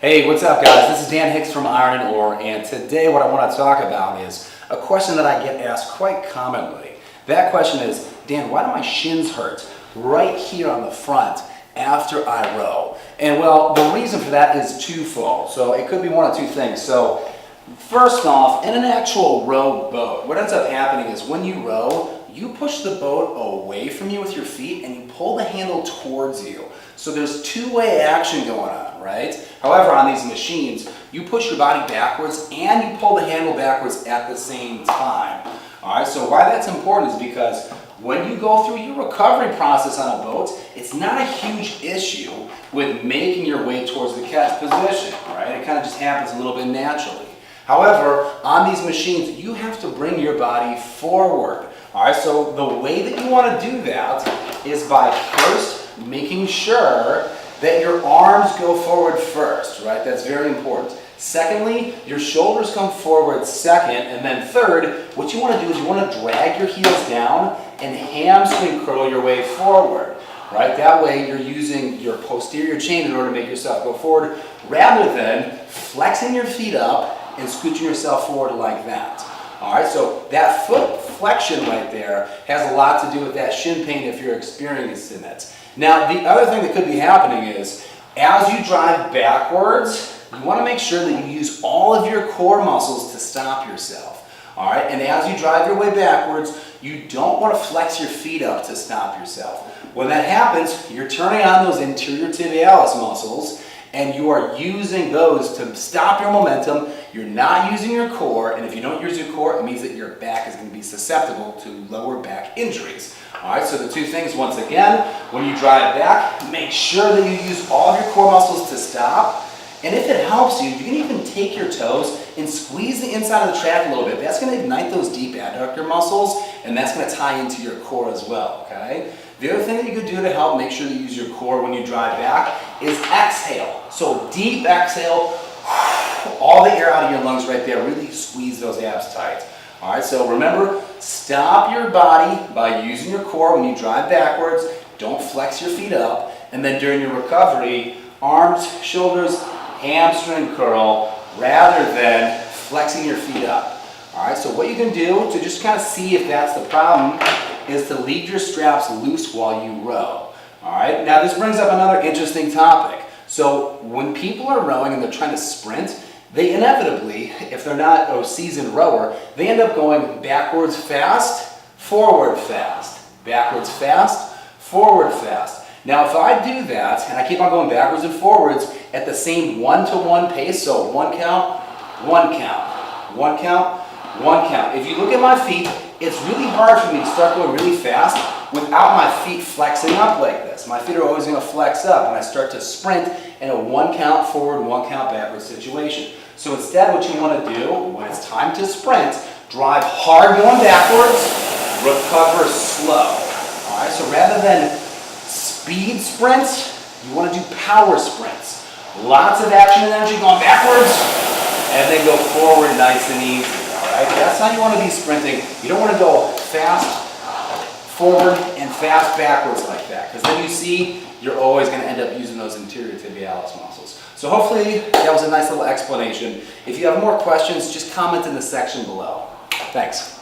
Hey, what's up guys? This is Dan Hicks from Iron and Ore, and today what I want to talk about is a question that I get asked quite commonly. That question is, Dan, why do my shins hurt right here on the front after I row? And well, the reason for that is twofold. So it could be one of two things. So first off, in an actual row boat, what ends up happening is when you row, you push the boat away from you with your feet and you pull the handle towards you. So there's two-way action going on, right? However, on these machines, you push your body backwards and you pull the handle backwards at the same time. All right, so why that's important is because when you go through your recovery process on a boat, it's not a huge issue with making your way towards the catch position, right? It kind of just happens a little bit naturally. However, on these machines, you have to bring your body forward. All right, so the way that you want to do that is by first making sure that your arms go forward first, right? That's very important. Secondly, your shoulders come forward second, and then third, what you want to do is you want to drag your heels down and hamstring curl your way forward, right? That way you're using your posterior chain in order to make yourself go forward rather than flexing your feet up and scooching yourself forward like that. All right, so that foot flexion right there has a lot to do with that shin pain if you're experiencing it. Now, the other thing that could be happening is as you drive backwards, you want to make sure that you use all of your core muscles to stop yourself. All right, and as you drive your way backwards, you don't want to flex your feet up to stop yourself. When that happens, you're turning on those anterior tibialis muscles and you are using those to stop your momentum. You're not using your core, and if you don't use your core, it means that your back is going to be susceptible to lower back injuries. All right, so the two things, once again, when you drive back, make sure that you use all of your core muscles to stop. And if it helps you, you can even take your toes and squeeze the inside of the track a little bit. That's going to ignite those deep adductor muscles, and that's going to tie into your core as well, okay? The other thing that you could do to help make sure that you use your core when you drive back is exhale. So deep exhale, all the air out of your lungs right there. Really squeeze those abs tight. All right, so remember, stop your body by using your core when you drive backwards. Don't flex your feet up. And then during your recovery, arms, shoulders, hamstring curl rather than flexing your feet up. All right, so what you can do to just kind of see if that's the problem is to leave your straps loose while you row. All right, now this brings up another interesting topic. So when people are rowing and they're trying to sprint, they inevitably, if they're not a seasoned rower, they end up going backwards fast, forward fast, backwards fast, forward fast. Now if I do that and I keep on going backwards and forwards at the same 1-to-1 pace, so 1 count, 1 count, 1 count, 1 count. If you look at my feet, it's really hard for me to start going really fast without my feet flexing up like this. My feet are always going to flex up when I start to sprint in a 1 count forward, 1 count backward situation. So instead what you want to do when it's time to sprint, drive hard going backwards, recover slow. All right, so rather than speed sprints, you want to do power sprints. Lots of action and energy going backwards and then go forward nice and easy. All right, that's how you want to be sprinting. You don't want to go fast forward and fast backwards like that, because then you see you're always going to end up using those anterior tibialis muscles. So hopefully that was a nice little explanation. If you have more questions, just comment in the section below. Thanks.